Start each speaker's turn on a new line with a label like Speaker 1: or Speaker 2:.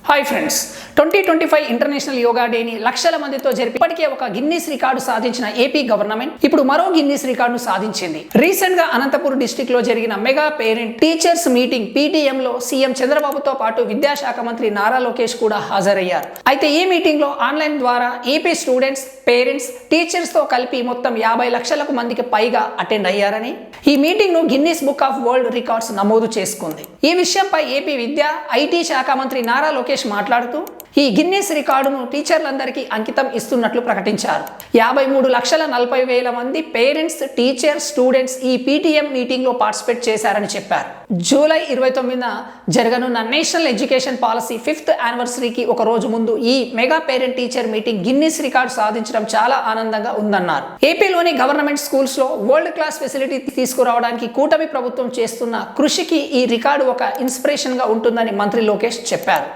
Speaker 1: Hi friends, 2025 international yoga డేని లక్షల మందితో జరిపి ఇప్పటికే ఒక గిన్నీస్ రికార్డు సాధించిన ఏపీ గవర్నమెంట్ ఇప్పుడు మరో గిన్నీస్ రికార్డును సాధించింది. రీసెంట్ గా అనంతపూర్ డిస్ట్రిక్ట్ లో జరిగిన mega parent teachers meeting PTM లో సీఎం చంద్రబాబుతో పాటు విద్యాశాఖ మంత్రి నారా లోకేష్ కూడా హాజరయ్యారు. అయితే ఈ మీటింగ్ లో ఆన్లైన్ ద్వారా ఏపీ స్టూడెంట్స్, పేరెంట్స్, టీచర్స్ తో కలిపి మొత్తం 50 లక్షలకు మందికి పైగా అటెండ్ అయ్యారని ఈ మీటింగ్ ను Guinness book of world records నమోదు చేసుకుంది. ఈ విషయంపై ఏపీ విద్యా IT శాఖ మంత్రి నారా లోకేష్ మాట్లాడుతూ ఈ గిన్నీస్ రికార్డును టీచర్లందరికీ అంకితం ఇస్తున్నట్లు ప్రకటించారు. 53,40,000 మంది పేరెంట్స్, టీచర్స్, స్టూడెంట్స్ ఈ PTM మీటింగ్ లో పార్టిసిపేట్ చేశారని చెప్పారు. జూలై 29న జరగనున్న నేషనల్ ఎడ్యుకేషన్ పాలసీ 5th యానివర్సరీకి ఒక రోజు ముందు ఈ mega parent teacher meeting Guinness record సాధించడం చాలా ఆనందంగా ఉందన్నారు. ఏపీలోని గవర్నమెంట్ స్కూల్స్ లో వరల్డ్ క్లాస్ ఫెసిలిటీ తీసుకురావడానికి కూటమి ప్రభుత్వం చేస్తున్న కృషికి ఈ రికార్డు ఒక ఇన్స్పిరేషన్ గా ఉంటుందని మంత్రి లోకేష్ చెప్పారు.